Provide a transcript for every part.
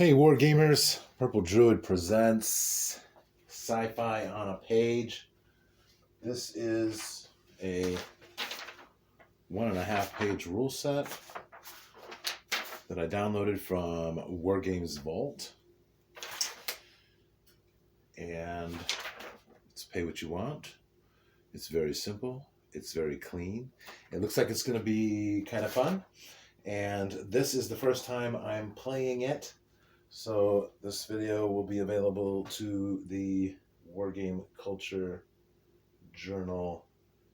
Hey Wargamers, Purple Druid presents Sci-Fi on a Page. This is a 1.5 page rule set that I downloaded from Wargame Vault. And it's pay what you want. It's very simple. It's very clean. It looks like it's going to be kind of fun. And this is the first time I'm playing it. So this video will be available to the Wargame Culture Journal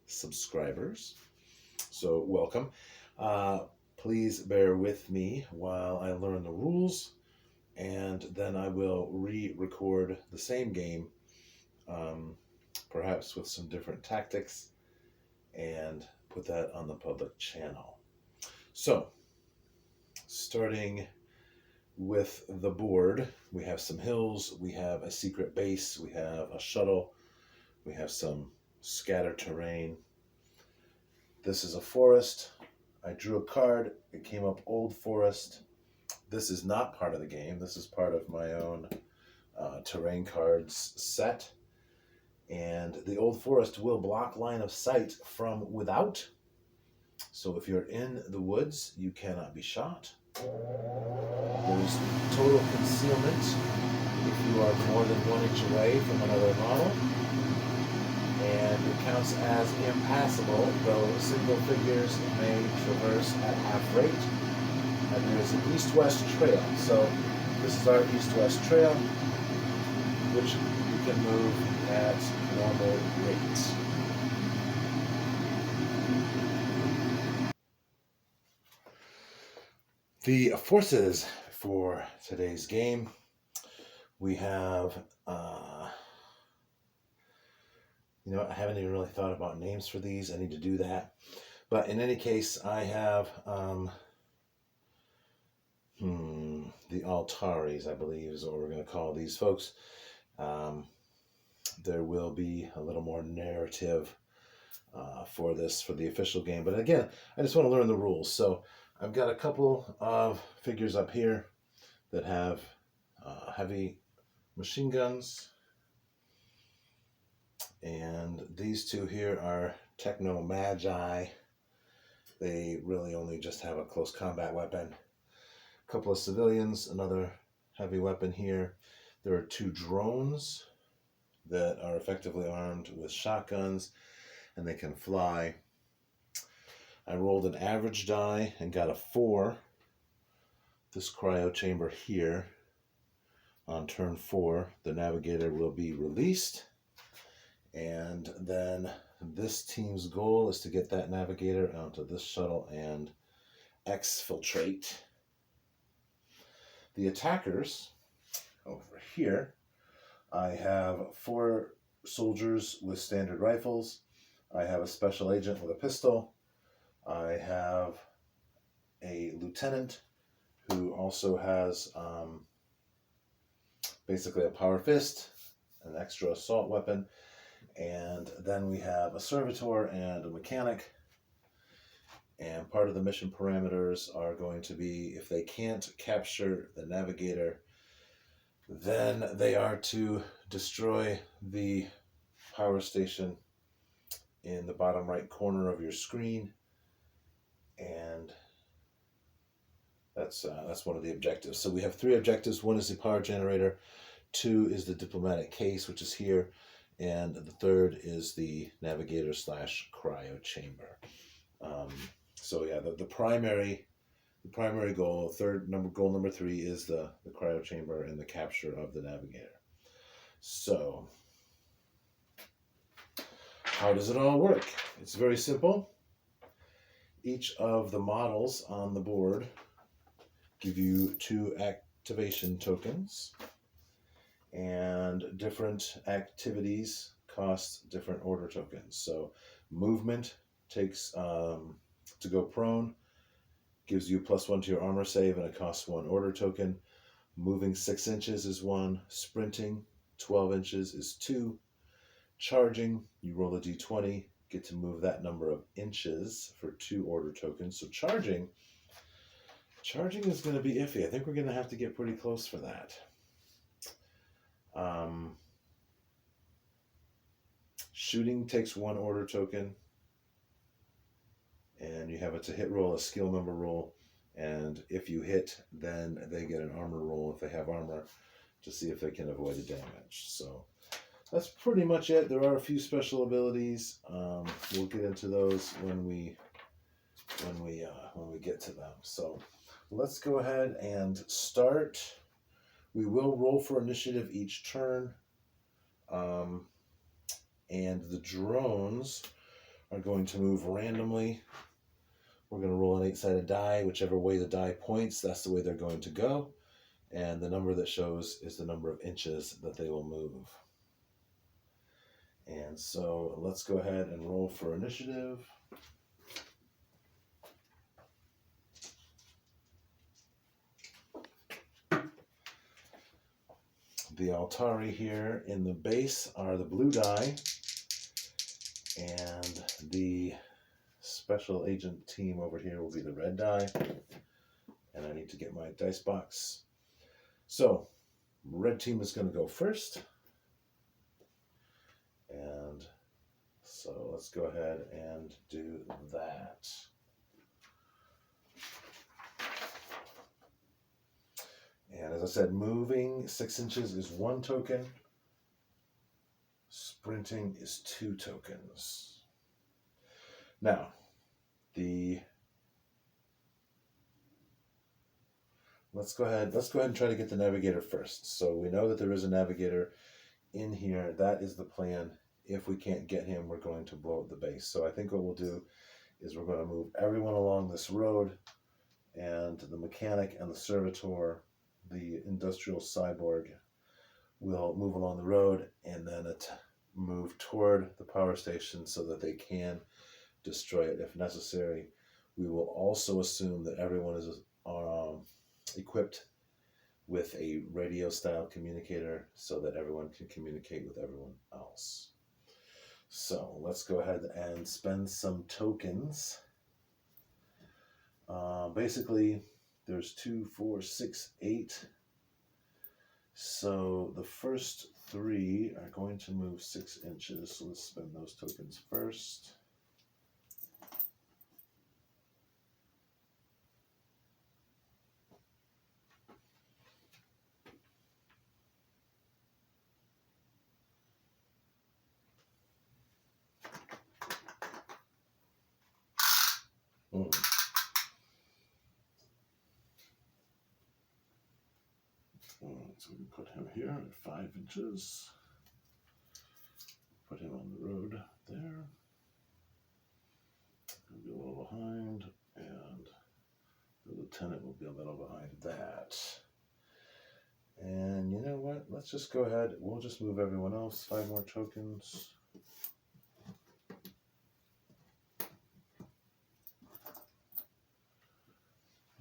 subscribers. So welcome. Please bear with me while I learn the rules, and then I will re-record the same game, perhaps with some different tactics, and put that on the public channel. So, starting with the board, we have some hills, we have a secret base, we have a shuttle, we have some scatter terrain. This is a forest. I drew a card. It came up Old Forest. This is not part of the game. This is part of my own terrain cards set. And the Old Forest will block line of sight from without. So if you're in the woods, you cannot be shot. There's total concealment if you are more than 1 inch away from another model. And it counts as impassable, though single figures may traverse at half rate. And there's an east-west trail. So this is our east-west trail, which you can move at normal rates. The forces for today's game, we have, I haven't even really thought about names for these. I need to do that. But in any case, I have the Altaris, I believe, is what we're going to call these folks. There will be a little more narrative for the official game. But again, I just want to learn the rules. So I've got a couple of figures up here that have heavy machine guns. And these two here are Techno Magi. They really only just have a close combat weapon. A couple of civilians, another heavy weapon here. There are 2 drones that are effectively armed with shotguns, and they can fly. I rolled an average die and got a 4. This cryo chamber here, on turn 4, the navigator will be released. And then this team's goal is to get that navigator onto this shuttle and exfiltrate. The attackers, over here, I have 4 soldiers with standard rifles. I have a special agent with a pistol. I have a lieutenant who also has basically a power fist, an extra assault weapon. And then we have a servitor and a mechanic. And part of the mission parameters are going to be, if they can't capture the navigator, then they are to destroy the power station in the bottom right corner of your screen. And that's one of the objectives. So we have 3 objectives. 1 is the power generator. 2 is the diplomatic case, which is here. And the 3rd is the navigator / cryo chamber. So yeah, the primary goal, goal number 3 is the cryo chamber and the capture of the navigator. So how does it all work? It's very simple. Each of the models on the board give you 2 activation tokens. And different activities cost different order tokens. So movement takes, to go prone, gives you +1 to your armor save, and it costs 1 order token. Moving 6 inches is 1. Sprinting 12 inches is 2. Charging, you roll a d20, get to move that number of inches for 2 order tokens. So charging Charging is going to be iffy. I think we're going to have to get pretty close for that. Shooting takes 1 order token, and you have it to hit roll, a skill number roll, and if you hit, then they get an armor roll if they have armor to see if they can avoid the damage. So that's pretty much it. There are a few special abilities. We'll get into those when we get to them. So let's go ahead and start. We will roll for initiative each turn. And the drones are going to move randomly. We're going to roll an 8-sided die. Whichever way the die points, that's the way they're going to go. And the number that shows is the number of inches that they will move. And so let's go ahead and roll for initiative. The Altari here in the base are the blue die, and the special agent team over here will be the red die. And I need to get my dice box. So, red team is going to go first. And so let's go ahead and do that. And as I said, moving 6 inches is 1 token. Sprinting is 2 tokens. Now, let's go ahead and try to get the navigator first. So we know that there is a navigator in here. That is the plan. If we can't get him, we're going to blow up the base. So I think what we'll do is we're going to move everyone along this road, and the mechanic and the servitor, the industrial cyborg, will move along the road and then move toward the power station so that they can destroy it if necessary. We will also assume that everyone is equipped with a radio style communicator so that everyone can communicate with everyone else. So let's go ahead and spend some tokens. Basically, there's 2, 4, 6, 8. So the first 3 are going to move 6 inches. So let's spend those tokens first. So we can put him here at 5 inches. Put him on the road there. He'll be a little behind, and the lieutenant will be a little behind that. And you know what? Let's just go ahead. We'll just move everyone else. 5 more tokens.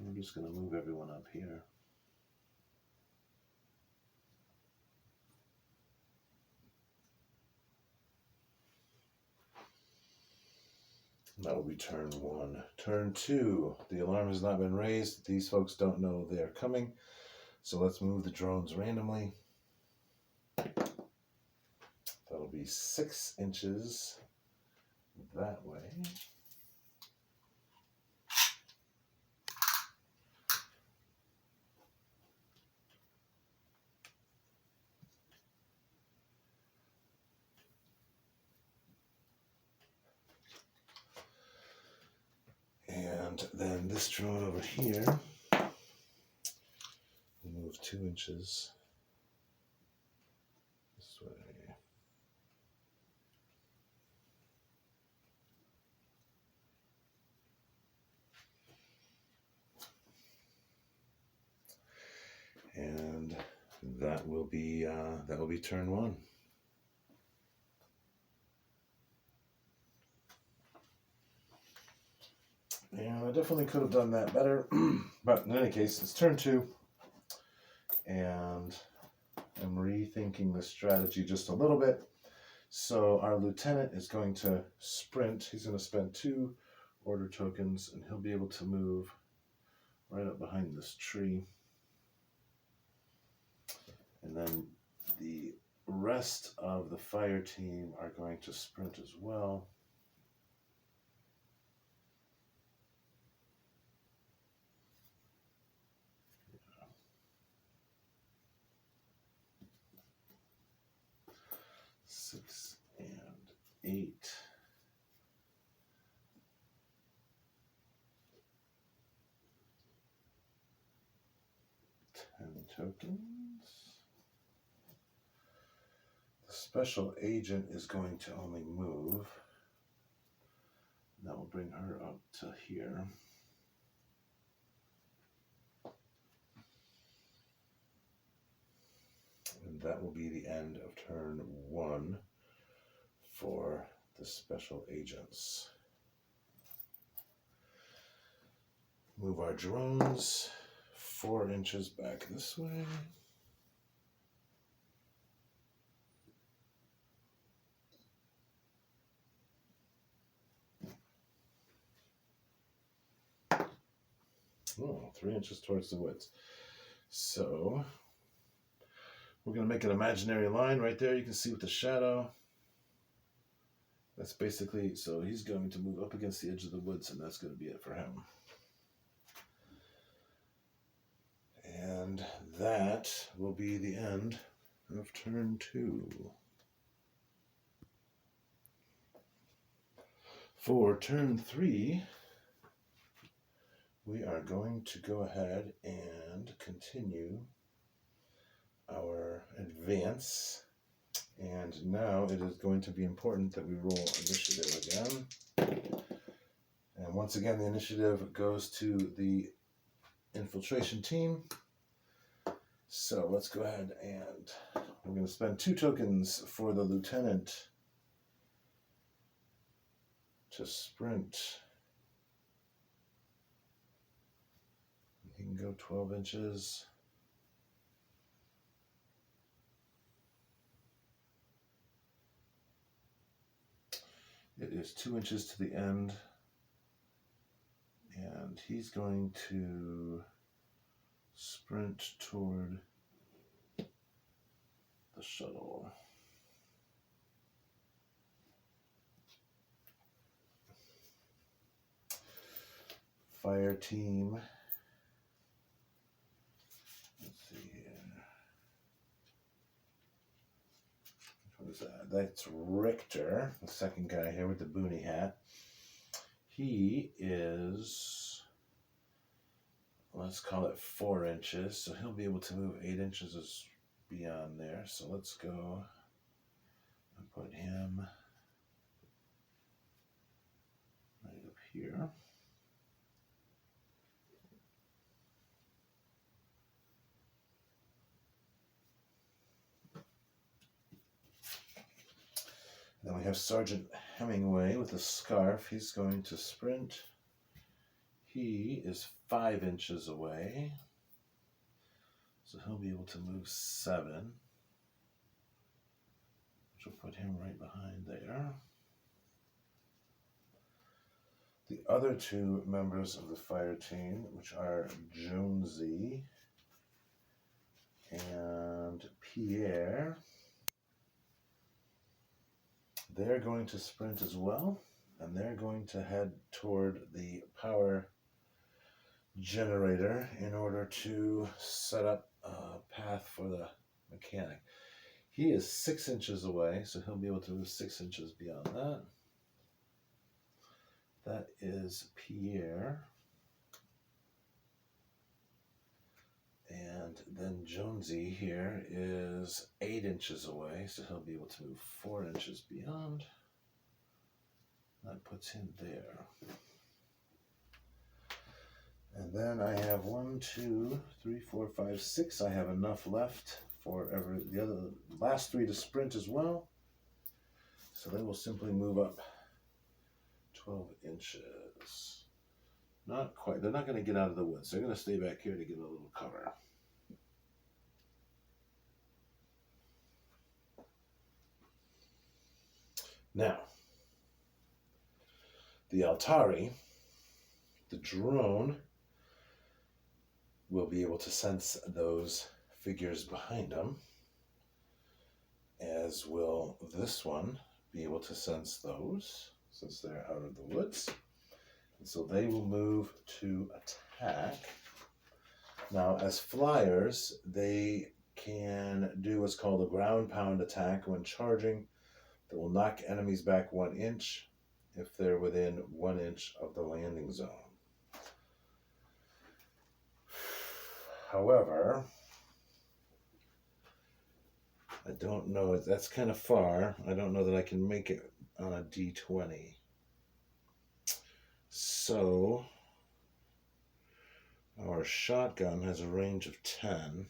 I'm just going to move everyone up here. That will be turn 1. Turn 2, the alarm has not been raised. These folks don't know they're coming. So let's move the drones randomly. That'll be 6 inches that way. And then this drone over here will move 2 inches this way. And that will be turn 1. And I definitely could have done that better, but in any case, it's turn 2, and I'm rethinking the strategy just a little bit. So our lieutenant is going to sprint. He's going to spend 2 order tokens, and he'll be able to move right up behind this tree. And then the rest of the fire team are going to sprint as well. Six and 8. Tokens. The special agent is going to only move. That will bring her up to here. And that will be the end of turn 1 for the special agents. Move our drones 4 inches back this way. Oh, 3 inches towards the woods. So we're going to make an imaginary line right there. You can see with the shadow. That's basically, so he's going to move up against the edge of the woods, and that's going to be it for him. And that will be the end of turn 2. For turn 3, we are going to go ahead and continue our advance. And now it is going to be important that we roll initiative again. And once again, the initiative goes to the infiltration team. So let's go ahead and we're going to spend 2 tokens for the lieutenant to sprint. He can go 12 inches. It is 2 inches to the end. And he's going to sprint toward the shuttle. Fire team. Let's see here. What is that? That's Richter, the second guy here with the boonie hat. He is, let's call it 4 inches, so he'll be able to move 8 inches beyond there. So let's go and put him right up here. Then we have Sergeant Hemingway with a scarf. He's going to sprint. He is 5 inches away. So he'll be able to move 7. Which will put him right behind there. The other 2 members of the fire team, which are Jonesy and Pierre, they're going to sprint as well, and they're going to head toward the power generator in order to set up a path for the mechanic. He is 6 inches away, so he'll be able to move 6 inches beyond that. That is Pierre. And then Jonesy here is 8 inches away, so he'll be able to move 4 inches beyond. That puts him there. And then I have 1, 2, 3, 4, 5, 6. I have enough left for the last 3 to sprint as well. So they will simply move up 12 inches. Not quite. They're not going to get out of the woods. They're going to stay back here to get a little cover. Now, the Altari, the drone, will be able to sense those figures behind them, as will this one be able to sense those, since they're out of the woods. And so they will move to attack. Now, as flyers, they can do what's called a ground pound attack when charging that will knock enemies back 1 inch if they're within 1 inch of the landing zone. However, I don't know, that's kind of far. I don't know that I can make it on a D20. So, our shotgun has a range of 10.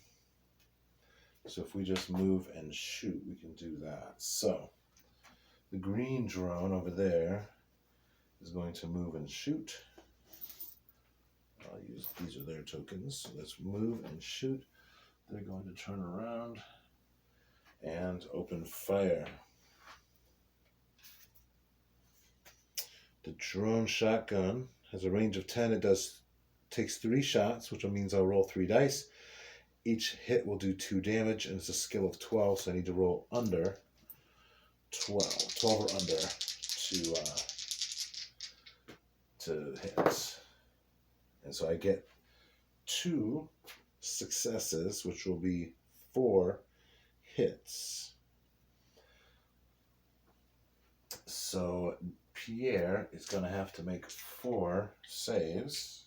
So if we just move and shoot, we can do that. So, the green drone over there is going to move and shoot. I'll use, these are their tokens. So let's move and shoot. They're going to turn around and open fire. The drone shotgun has a range of 10. It takes 3 shots, which means I'll roll 3 dice. Each hit will do 2 damage, and it's a skill of 12, so I need to roll under 12 or under to hit. And so I get 2 successes, which will be 4 hits. So Pierre is going to have to make 4 saves.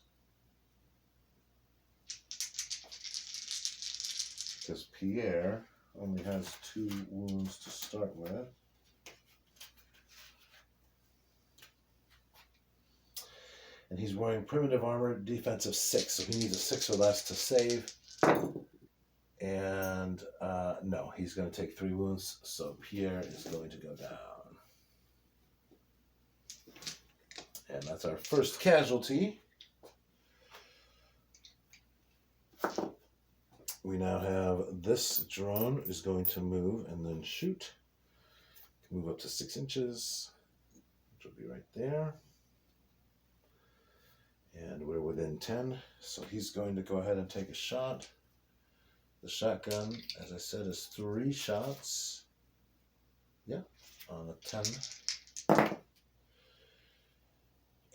Because Pierre only has 2 wounds to start with. And he's wearing primitive armor, defensive 6, so he needs a 6 or less to save. And no, he's going to take 3 wounds, so Pierre is going to go down. And that's our first casualty. We now have this drone is going to move and then shoot. Move up to 6 inches, which will be right there. And we're within 10, so he's going to go ahead and take a shot. The shotgun, as I said, is 3 shots. Yeah, on a 10.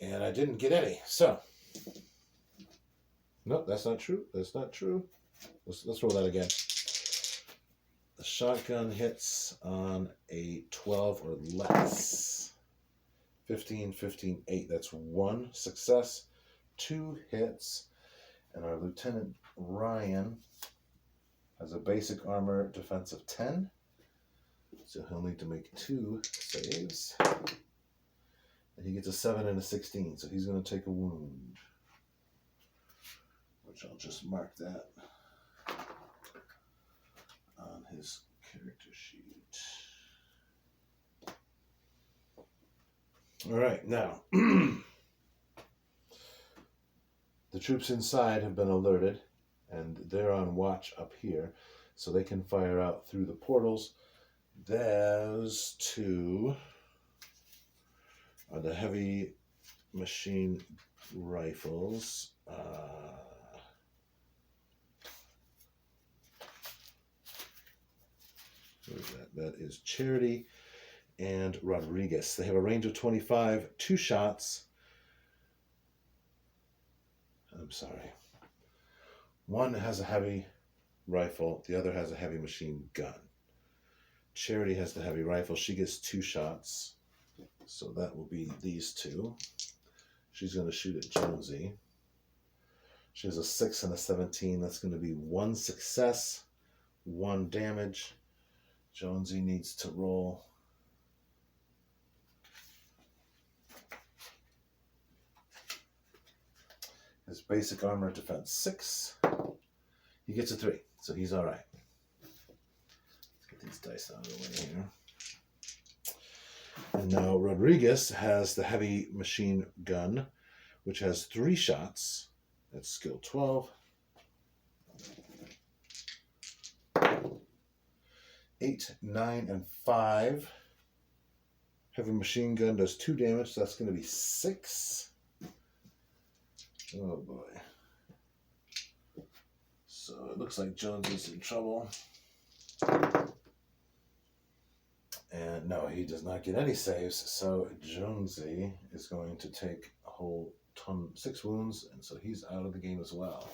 And I didn't get any, so. Nope, that's not true. That's not true. Let's roll that again. The shotgun hits on a 12 or less. 15, 15, 8. That's 1 success, 2 hits. And our Lieutenant Ryan has a basic armor defense of 10. So he'll need to make 2 saves. And he gets a 7 and a 16. So he's going to take a wound, which I'll just mark that on his character sheet. All right, now the troops inside have been alerted, and they're on watch up here, so they can fire out through the portals. Those 2 are the heavy machine rifles. What is that? That is Charity and Rodriguez. They have a range of 25, 2 shots. I'm sorry. One has a heavy rifle, the other has a heavy machine gun. Charity has the heavy rifle. She gets 2 shots. So that will be these 2. She's going to shoot at Jonesy. She has a 6 and a 17. That's going to be 1 success, 1 damage. Jonesy needs to roll his basic armor defense 6. He gets a 3, so he's all right. Let's get these dice out of the way here. And now Rodriguez has the heavy machine gun, which has 3 shots. That's skill 12. 8, 9, and 5. Heavy machine gun does 2 damage, so that's going to be 6. Oh boy. So it looks like Jonesy's in trouble. And no, he does not get any saves. So Jonesy is going to take a whole 6 wounds, and so he's out of the game as well.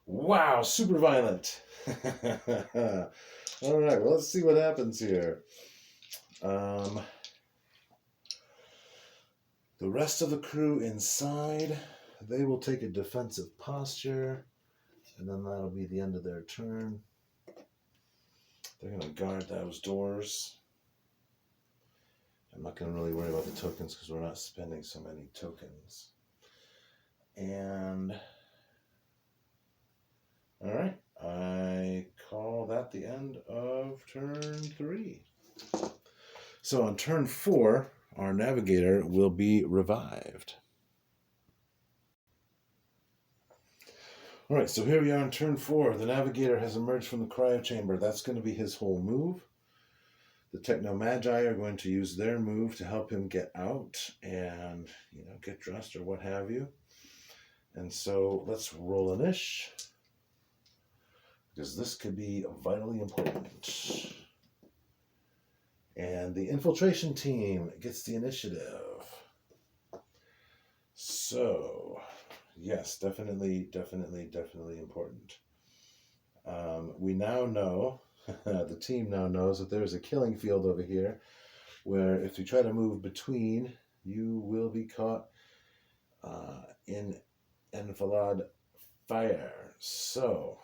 Wow, super violent. All right, well, let's see what happens here. The rest of the crew inside, they will take a defensive posture, and then that'll be the end of their turn. They're going to guard those doors. I'm not going to really worry about the tokens because we're not spending so many tokens. And, all right, I call that the end of turn 3. So on turn 4, our navigator will be revived. All right, so here we are on turn 4. The navigator has emerged from the cryo chamber. That's going to be his whole move. The Techno-Magi are going to use their move to help him get out and, get dressed or what have you. And so let's roll an ish, because this could be vitally important. And the infiltration team gets the initiative. So, yes, definitely important. We now know, the team now knows that there's a killing field over here where if you try to move between, you will be caught in enfilade fire. So,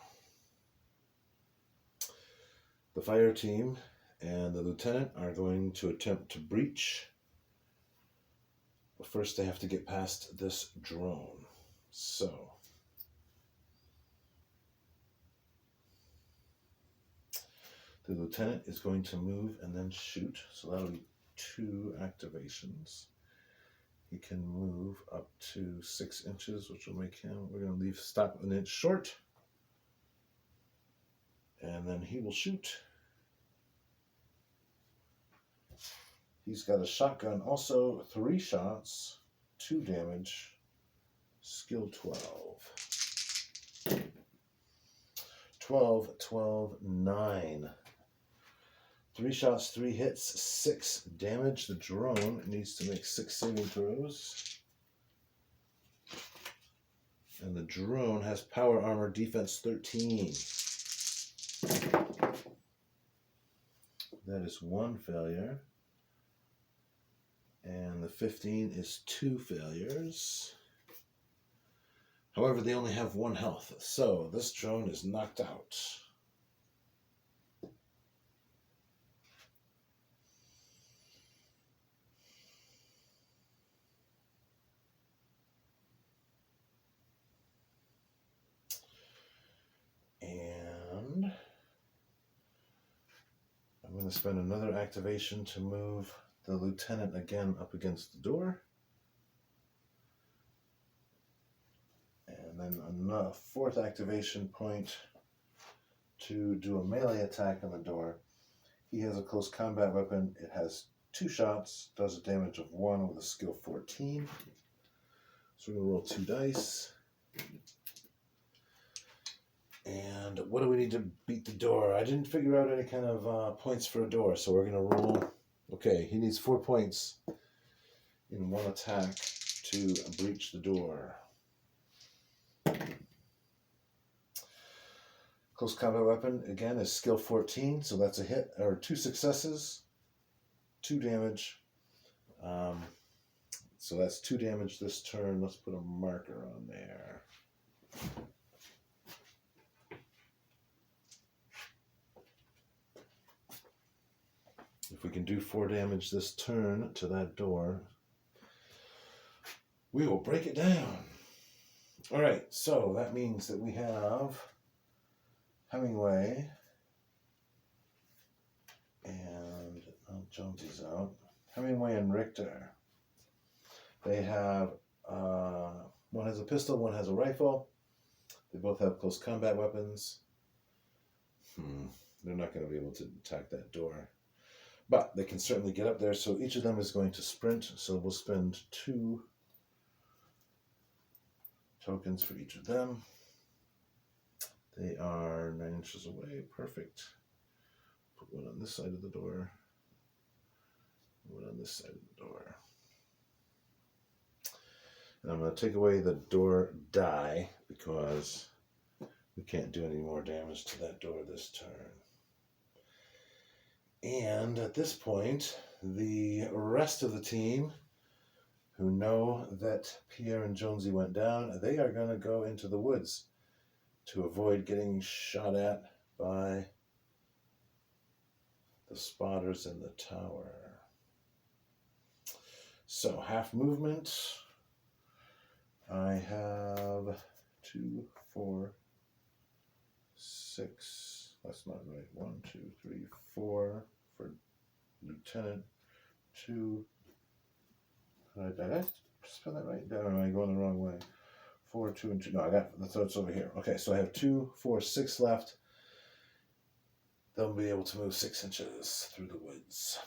the fire team and the lieutenant are going to attempt to breach. But first they have to get past this drone. So, the lieutenant is going to move and then shoot. So that'll be 2 activations. He can move up to 6 inches, which will make him, we're going to stop an inch short. And then he will shoot. He's got a shotgun, also 3 shots, 2 damage, skill 12. 12, 12, 9. 3 shots, 3 hits, 6 damage. The drone needs to make 6 saving throws. And the drone has power armor, defense 13. That is 1 failure. And the 15 is 2 failures. However, they only have 1 health, so this drone is knocked out. And I'm going to spend another activation to move the lieutenant again up against the door. And then a 4th activation point to do a melee attack on the door. He has a close combat weapon. It has 2 shots, does a damage of 1 with a skill 14. So we're going to roll 2 dice. And what do we need to beat the door? I didn't figure out any kind of points for a door, so we're going to roll. Okay, he needs 4 points in 1 attack to breach the door. Close combat weapon, again, is skill 14, so that's a hit, or 2 successes, 2 damage. So that's 2 damage this turn. Let's put a marker on there. If we can do 4 damage this turn to that door, we will break it down. All right, so that means that we have Hemingway and Jonesy's out. Hemingway and Richter. They have one has a pistol, one has a rifle. They both have close combat weapons. They're not going to be able to attack that door. But they can certainly get up there, so each of them is going to sprint, so we'll spend 2 tokens for each of them. They are 9 inches away. Perfect. Put one on this side of the door. One on this side of the door. And I'm going to take away the door die because we can't do any more damage to that door this turn. And at this point, the rest of the team who know that Pierre and Jonesy went down, they are going to go into the woods to avoid getting shot at by the spotters in the tower. So, half movement. I have 2, 4, 6. That's not right. 1, 2, 3, 4 for Lieutenant. 2. Did I spell that right? Or am I going the wrong way? 4, 2, and 2. No, I got so it's over here. Okay, so I have 2, 4, 6 left. They'll be able to move 6 inches through the woods.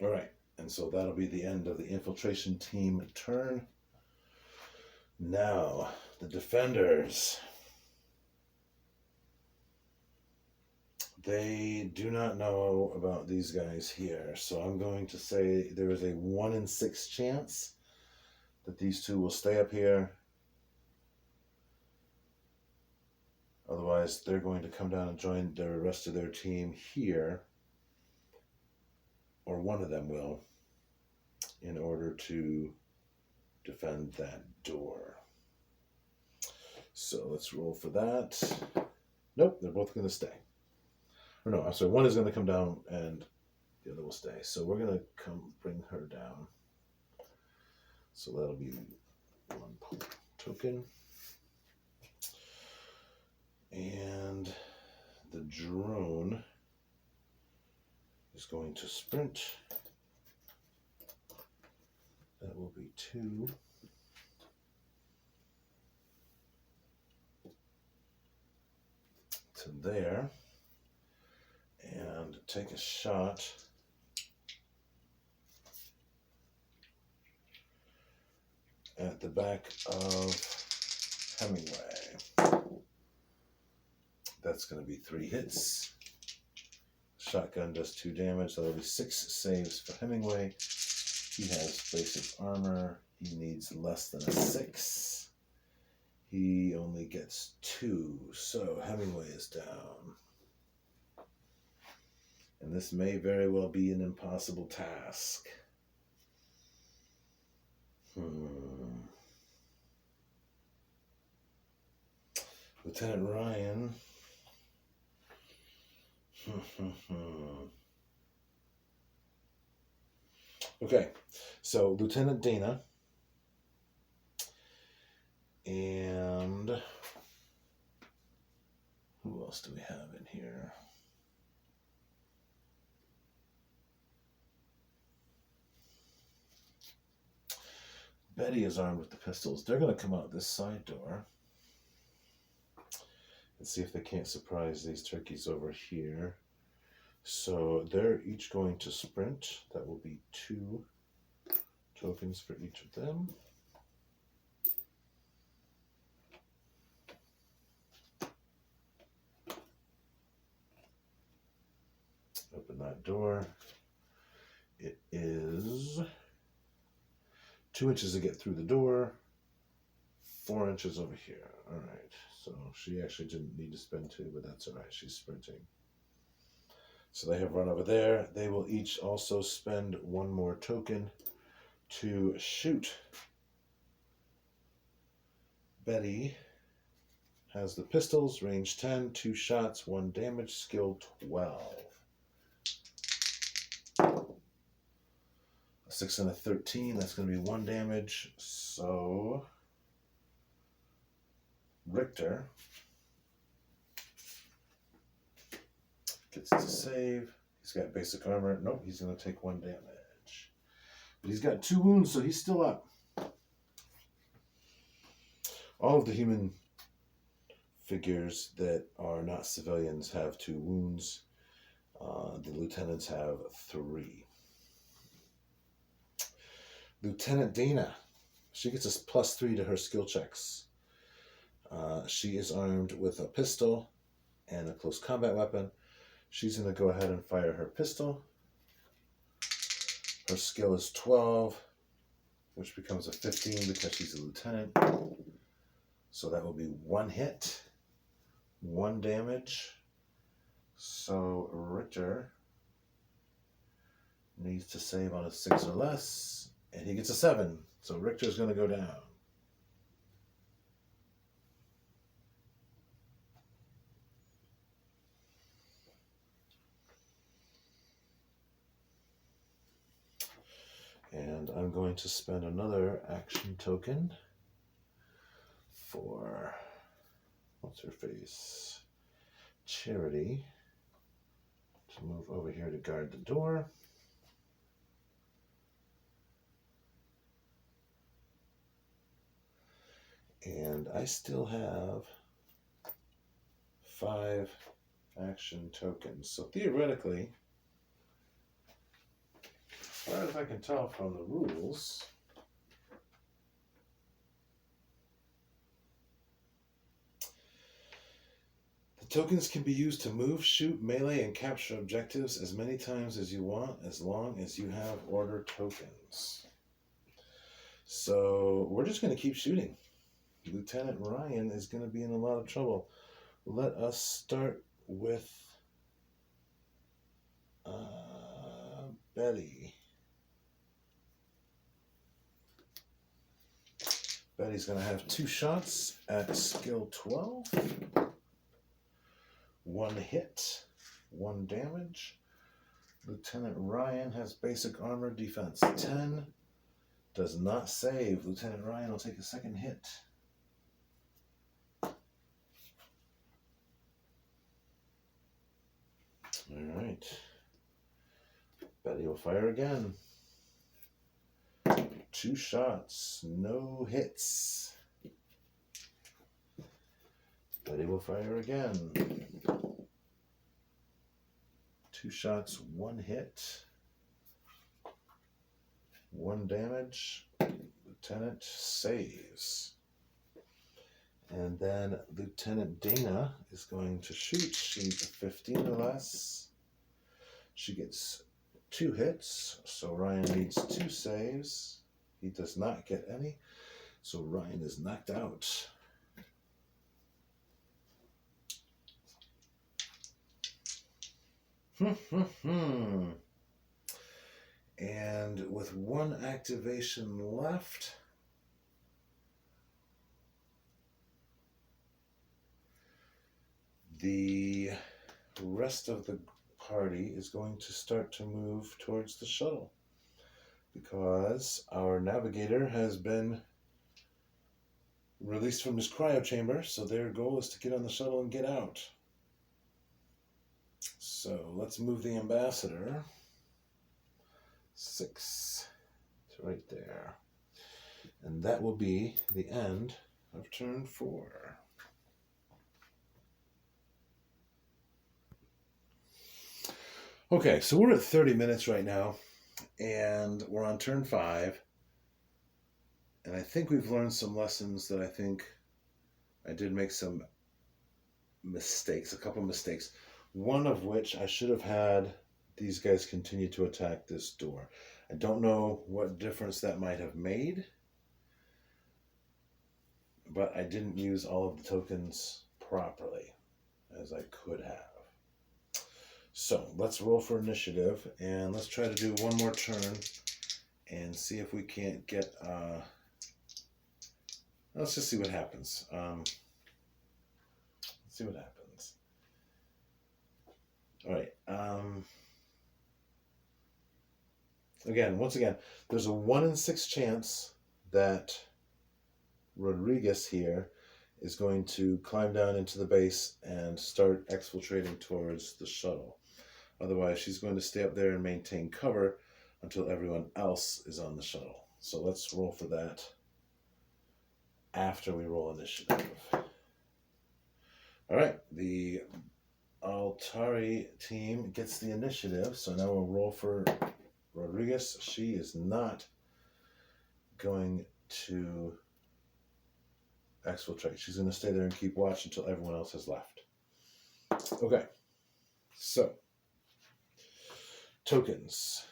All right, and so that'll be the end of the infiltration team turn. Now, the defenders. They do not know about these guys here, so I'm going to say there is a 1 in 6 chance that these two will stay up here. Otherwise, they're going to come down and join the rest of their team here, or one of them will, in order to defend that door. So let's roll for that. Nope, they're both going to stay. Or no, I'm sorry, one is going to come down and the other will stay. So we're going to come bring her down. So that'll be 1 token. And the drone is going to sprint. That will be 2. To there. And take a shot at the back of Hemingway. That's going to be 3 hits. Shotgun does 2 damage. That'll be 6 saves for Hemingway. He has basic armor. He needs less than a 6. He only gets 2. So Hemingway is down. And this may very well be an impossible task. Lieutenant Ryan. Okay, so Lieutenant Dana. And who else do we have in here? Betty is armed with the pistols. They're going to come out this side door. Let's see if they can't surprise these turkeys over here. So they're each going to sprint. That will be 2 tokens for each of them. Open that door. It is 2 inches to get through the door, 4 inches over here. All right, so she actually didn't need to spend 2, but that's all right. She's sprinting. So they have run over there. They will each also spend 1 more token to shoot. Betty has the pistols, range 10, 2 shots, 1 damage, skill 12. 6 and a 13, that's going to be 1 damage. So Richter gets to save. He's got basic armor. Nope, he's going to take 1 damage. But he's got 2 wounds, so he's still up. All of the human figures that are not civilians have 2 wounds. The lieutenants have 3. Lieutenant Dana, she gets a +3 to her skill checks. She is armed with a pistol and a close combat weapon. She's going to go ahead and fire her pistol. Her skill is 12, which becomes a 15 because she's a lieutenant. So that will be 1 hit, 1 damage. So Richter needs to save on a 6 or less, and he gets a 7. So Richter's going to go down. And I'm going to spend another action token for, what's her face, Charity, to move over here to guard the door. And I still have 5 action tokens. So theoretically, as far as I can tell from the rules, the tokens can be used to move, shoot, melee, and capture objectives as many times as you want, as long as you have order tokens. So we're just going to keep shooting. Lieutenant Ryan is going to be in a lot of trouble. Let us start with Betty. Betty's going to have 2 shots at skill 12. 1 hit, 1 damage. Lieutenant Ryan has basic armor, defense 10. Does not save. Lieutenant Ryan will take a 2nd hit. All right. Betty will fire again. 2 shots, no hits. Betty will fire again. 2 shots, 1 hit. 1 damage. Lieutenant saves. And then Lieutenant Dana is going to shoot. She's a 15 or less. She gets 2 hits, so Ryan needs 2 saves. He does not get any, so Ryan is knocked out. And with 1 activation left, the rest of the party is going to start to move towards the shuttle because our navigator has been released from his cryo chamber, so their goal is to get on the shuttle and get out. So let's move the ambassador 6 to right there. And that will be the end of turn 4. Okay, so we're at 30 minutes right now, and we're on turn 5. And I think we've learned some lessons that I think I did make some mistakes, a couple mistakes. One of which I should have had these guys continue to attack this door. I don't know what difference that might have made, but I didn't use all of the tokens properly as I could have. So let's roll for initiative, and let's try to do 1 more turn and see if we can't get... let's just see what happens. Let's see what happens. All right. Once again, there's a 1 in 6 chance that Rodriguez here is going to climb down into the base and start exfiltrating towards the shuttle. Otherwise, she's going to stay up there and maintain cover until everyone else is on the shuttle. So let's roll for that after we roll initiative. All right, the Altari team gets the initiative, so now we'll roll for Rodriguez. She is not going to exfiltrate. She's going to stay there and keep watch until everyone else has left. Okay, so tokens.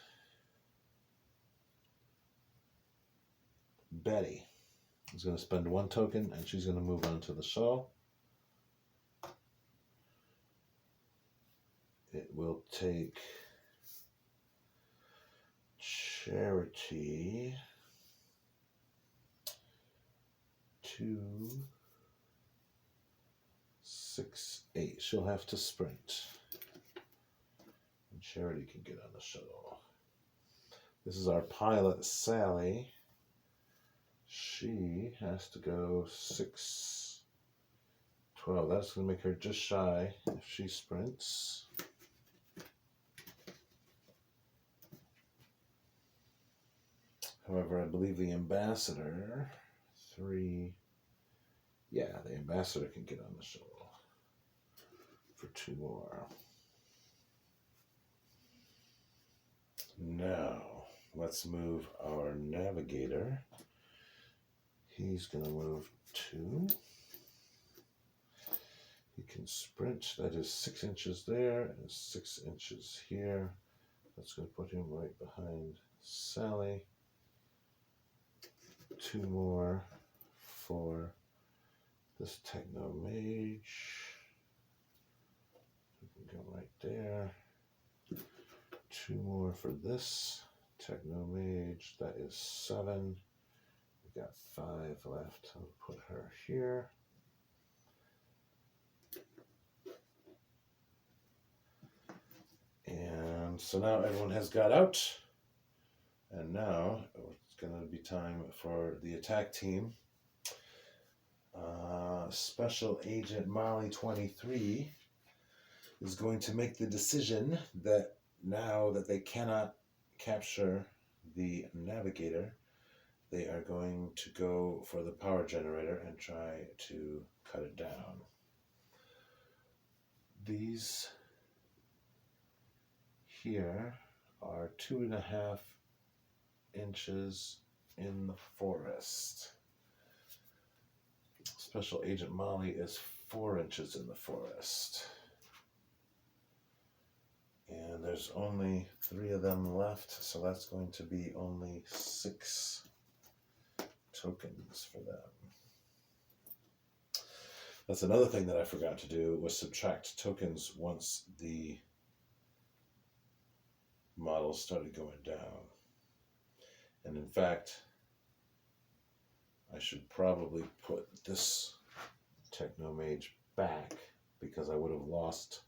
Betty is going to spend 1 token, and she's going to move on to the shuttle. It will take Charity 2, 6, 8. She'll have to sprint. And Charity can get on the shuttle. This is our pilot, Sally. She has to go 6, 12. That's going to make her just shy if she sprints. However, I believe the ambassador, 3, yeah, the ambassador can get on the shuttle for 2 more. Now, let's move our navigator. He's going to move 2. He can sprint. That is 6 inches there and 6 inches here. That's going to put him right behind Sally. 2 more for this Techno Mage. We can go right there. 2 more for this Techno Mage. That is 7. We got 5 left. I'll put her here. And so now everyone has got out. And now it's going to be time for the attack team. Special Agent Molly 23 is going to make the decision that now that they cannot capture the navigator, they are going to go for the power generator and try to cut it down. These here are 2.5 inches in the forest. Special Agent Molly is 4 inches in the forest. And there's only 3 of them left, so that's going to be only 6 tokens for them. That's another thing that I forgot to do, was subtract tokens once the models started going down. And in fact, I should probably put this Techno Mage back because I would have lost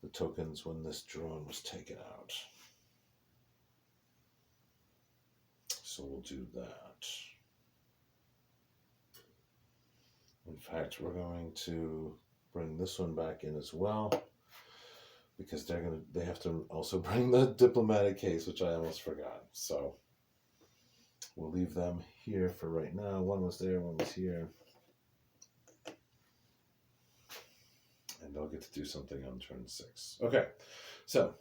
the tokens when this drone was taken out. So we'll do that. In fact, we're going to bring this one back in as well because they have to also bring the diplomatic case, which I almost forgot. So we'll leave them here for right now. One was there, one was here. And they'll get to do something on turn 6. Okay, so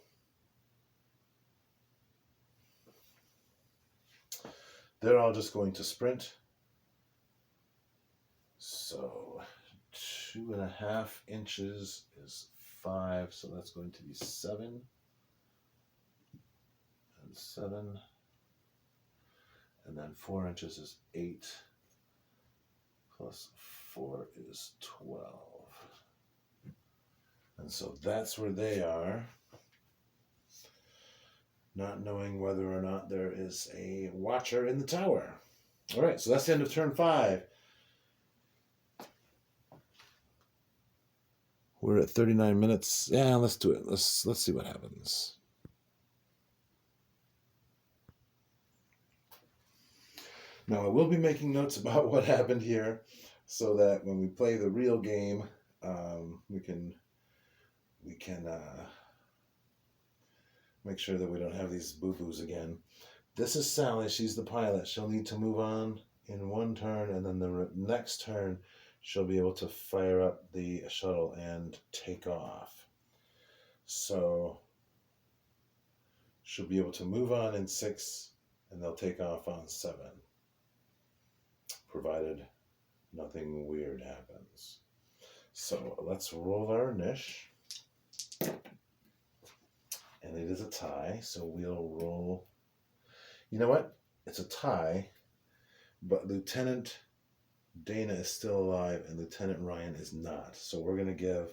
they're all just going to sprint. So 2.5 inches is 5, so that's going to be 7. And 7. And then 4 inches is 8. Plus 4 is 12. And so that's where they are, not knowing whether or not there is a watcher in the tower. All right, so that's the end of turn 5. We're at 39 minutes. Yeah, let's do it. Let's see what happens. Now, I will be making notes about what happened here so that when we play the real game, we can make sure that we don't have these boo-boos again. This is Sally. She's the pilot. She'll need to move on in 1 turn, and then the next turn she'll be able to fire up the shuttle and take off. So she'll be able to move on in 6, and they'll take off on 7, provided nothing weird happens. So let's roll our niche. And it is a tie, so we'll roll. You know what? It's a tie, but Lieutenant Dana is still alive and Lieutenant Ryan is not. So we're going to give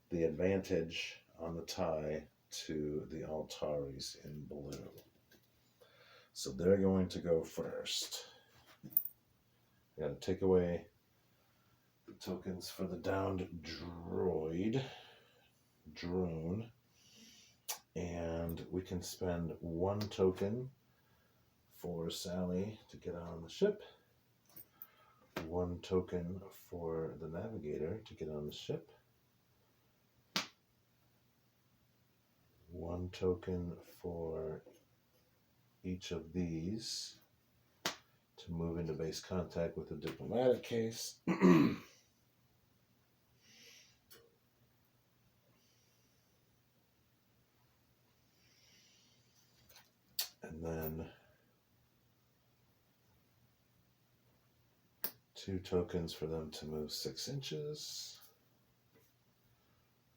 the advantage on the tie to the Altaris in blue. So they're going to go first. We got to take away the tokens for the downed drone, and we can spend 1 token for Sally to get on the ship, 1 token for the navigator to get on the ship, 1 token for each of these to move into base contact with the diplomatic case. And then 2 tokens for them to move 6 inches.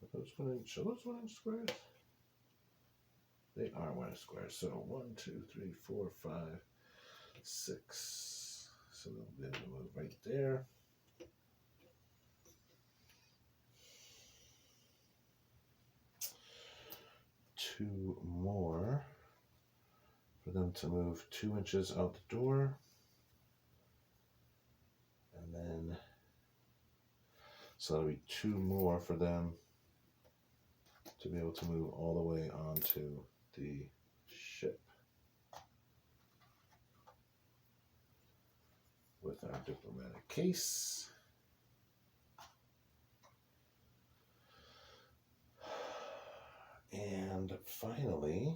Are those 1 inch squares? They are 1 inch squares. So 1, 2, 3, 4, 5, 6. So they'll be able to move right there. Two more for them to move 2 inches out the door. And then, so that'll be 2 more for them to be able to move all the way onto the ship with our diplomatic case. And finally,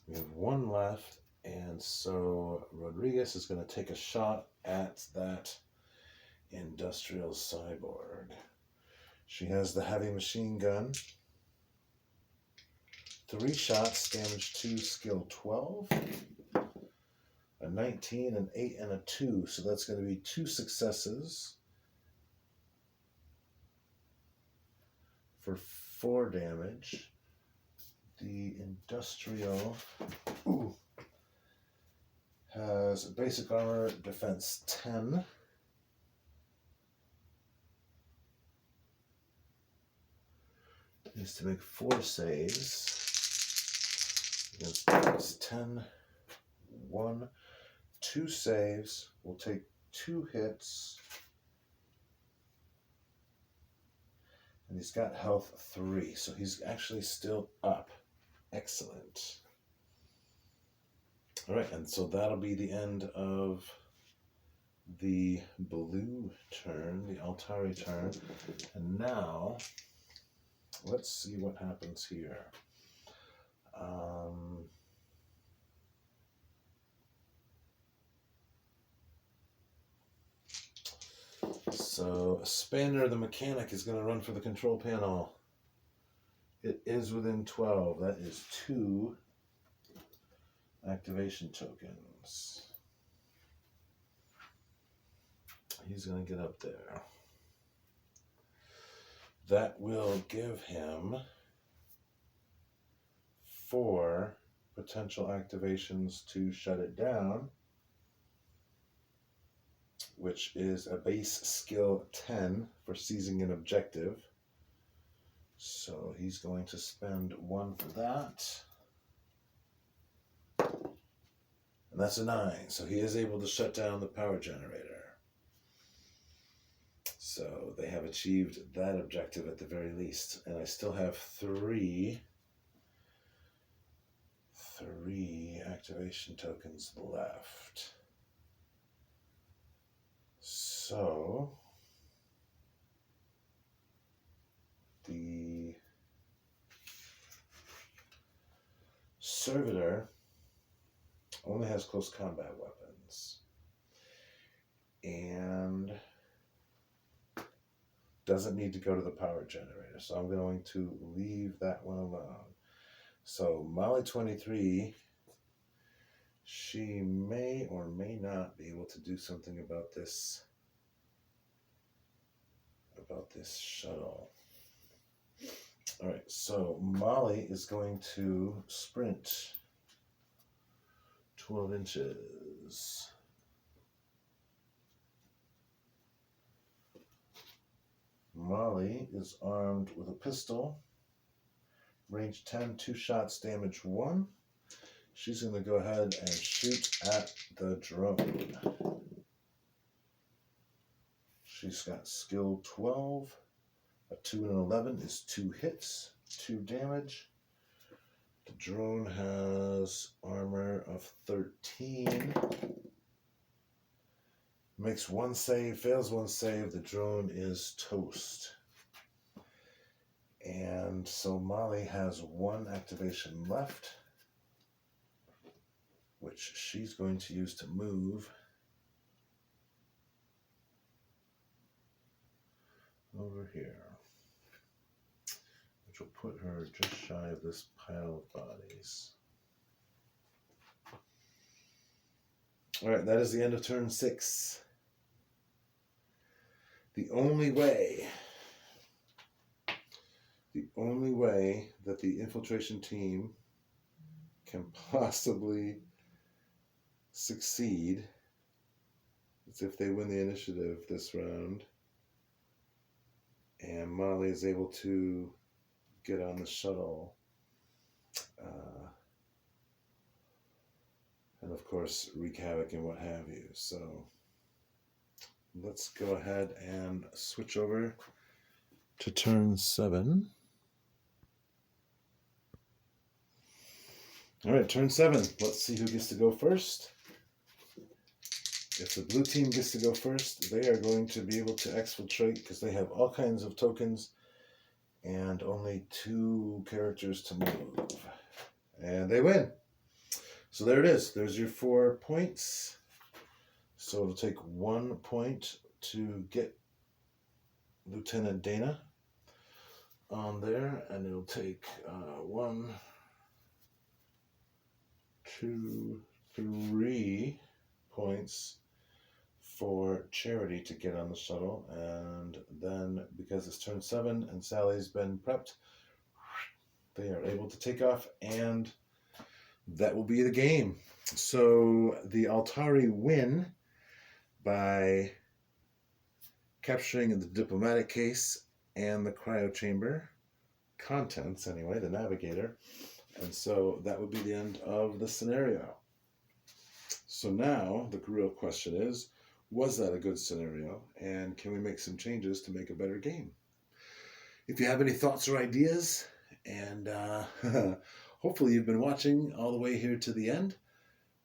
we have 1 left, and so Rodriguez is going to take a shot at that industrial cyborg. She has the heavy machine gun. 3 shots, damage 2, skill 12. A 19, an 8, and a 2. So that's going to be 2 successes for 4 damage. The industrial has basic armor, defense 10. Needs to make 4 saves against defense 10. 1, 2 saves. We'll take 2 hits. And he's got health 3, so he's actually still up. Excellent. All right, and so that'll be the end of the blue turn, the Altari turn. And now, let's see what happens here. So Spanner, the mechanic, is going to run for the control panel. It is within 12. That is 2 activation tokens. He's going to get up there. That will give him 4 potential activations to shut it down, which is a base skill 10 for seizing an objective. So he's going to spend 1 for that. And that's a 9. So he is able to shut down the power generator. So they have achieved that objective at the very least. And I still have 3 activation tokens left. So the servitor only has close combat weapons and doesn't need to go to the power generator. So I'm going to leave that one alone. So Molly 23, she may or may not be able to do something about this shuttle. All right, so Molly is going to sprint 12 inches. Molly is armed with a pistol, range 10, 2 shots, damage 1. She's going to go ahead and shoot at the drone. She's got skill 12. A 2 and an 11 is 2 hits, 2 damage. The drone has armor of 13. Makes 1 save, fails 1 save. The drone is toast. And so Molly has 1 activation left, which she's going to use to move over here, which will put her just shy of this pile of bodies. All right, that is the end of turn 6. The only way that the infiltration team can possibly succeed is if they win the initiative this round and Molly is able to get on the shuttle and of course wreak havoc and what have you. So let's go ahead and switch over to turn 7. All right, turn 7. Let's see who gets to go first. If the blue team gets to go first, they are going to be able to exfiltrate because they have all kinds of tokens and only 2 characters to move. And they win. So there it is. There's your 4 points. So it'll take 1 point to get Lieutenant Dana on there, and it'll take 1, 2, 3 points for Charity to get on the shuttle. And then because it's turn 7 and Sally's been prepped, they are able to take off, and that will be the game. So the Altari win by capturing the diplomatic case and the cryo chamber contents, anyway, the navigator. And so that would be the end of the scenario. So now the real question is, was that a good scenario? And can we make some changes to make a better game? If you have any thoughts or ideas, and hopefully you've been watching all the way here to the end,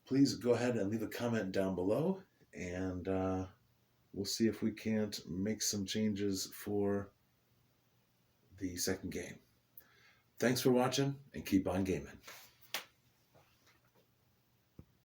please go ahead and leave a comment down below, and we'll see if we can't make some changes for the second game. Thanks for watching, and keep on gaming.